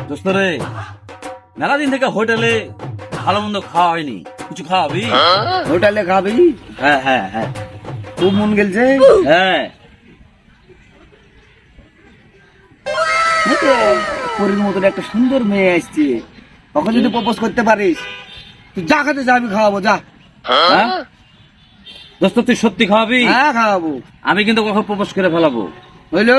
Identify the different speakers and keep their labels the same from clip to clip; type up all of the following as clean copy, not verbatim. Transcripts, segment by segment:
Speaker 1: দোস্ত রে, মেলা দিন থেকে হোটেলে ভালো মন্দ খাওয়া হয়নি, কিছু খাওয়াবি?
Speaker 2: হোটেলে খাবি?
Speaker 1: হ্যাঁ হ্যাঁ হ্যাঁ
Speaker 2: খুব মন গেলছে।
Speaker 1: হ্যাঁ।
Speaker 2: পরীর মতন একটা সুন্দর মেয়ে আসছে, ওকে যদি প্রপোজ করতে পারিস তুই যা খাতে যাবি, খাওয়াবো, যা।
Speaker 1: হ্যাঁ? দোস্ত তুই সত্যি খাওয়াবি?
Speaker 2: হ্যাঁ খাওয়াবো।
Speaker 1: আমি কিন্তু কখন প্রপোজ করে ফেলাবো।
Speaker 2: হইলো?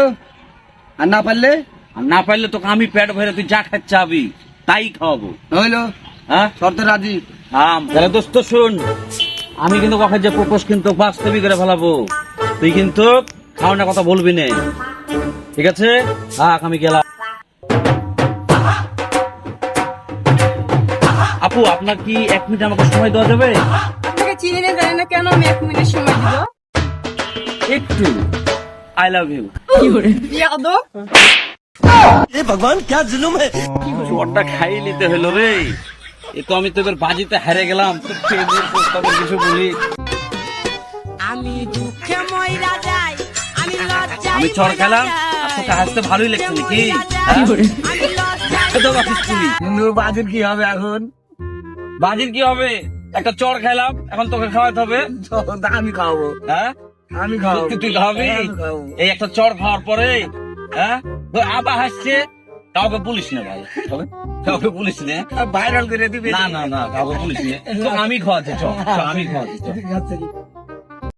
Speaker 2: আর না পারলে?
Speaker 1: আর না পারলে তোকে আমি পেট ভরে তুই যা খাচ্ছে চাবি তাই খাওয়াবো।
Speaker 2: হইলো?
Speaker 1: হ্যাঁ
Speaker 2: শর্তে রাজি?
Speaker 1: তাহলে দোস্ত শুন, আমি কিন্তু কখন যে প্রপোজ কিন্তু বাস্তবই করে ফেলাবো, তুই কিন্তু খাওয়ানোর কথা বলবি না, ঠিক আছে? হ্যাঁ আমি গেলাম। আপু আপনার কি 1 মিনিট আমাকে সময় দেওয়া যাবে?
Speaker 3: আপনাকে চিনি না জানি না কেন আমি 1 মিনিট সময় দিব?
Speaker 1: একটু। I love you.
Speaker 3: ইয়াদব,
Speaker 1: চোরটা খাইয়ে নিতে হলো রে। এ তো আমি তোদের বাজিতে হেরে গেলাম, তো প্রেমের প্রস্তাবে কিছু বলি।
Speaker 4: আমি দুঃখে মইরা যাই, আমি লজ্জায়
Speaker 1: আমি চড়
Speaker 4: মইরা
Speaker 1: খেলাম,
Speaker 4: যাই।
Speaker 1: আর তোকে হাসতে ভালোই লাগছে নাকি?
Speaker 4: আমি লজ্জায়
Speaker 1: এ তো বাসিস তুই।
Speaker 2: কিন্তু বাজেট কি হবে এখন?
Speaker 1: বাজির কি হবে? একটা চড় খাইলাম, এখন তোকে খাওয়াতে হবে।
Speaker 2: আমি খাওয়াবো,
Speaker 1: হ্যাঁ
Speaker 2: আমি খাওয়াবো।
Speaker 1: তুই খাওয়াবি?
Speaker 2: হ্যাঁ, আমি খাওয়াবো।
Speaker 1: এই একটা চড় খাওয়ার পরে হ্যাঁ তো আবার হাসছে। কাউকে পুলিশ না ভাই, কাউকে পুলিশ নে।
Speaker 2: ভাইরাল করে দিবি।
Speaker 1: না না না, কাউকে পুলিশ নে। তো আমি খাওয়াচ্ছি, চল আমি খাওয়াচ্ছি, চল।
Speaker 2: ঠিক আছে।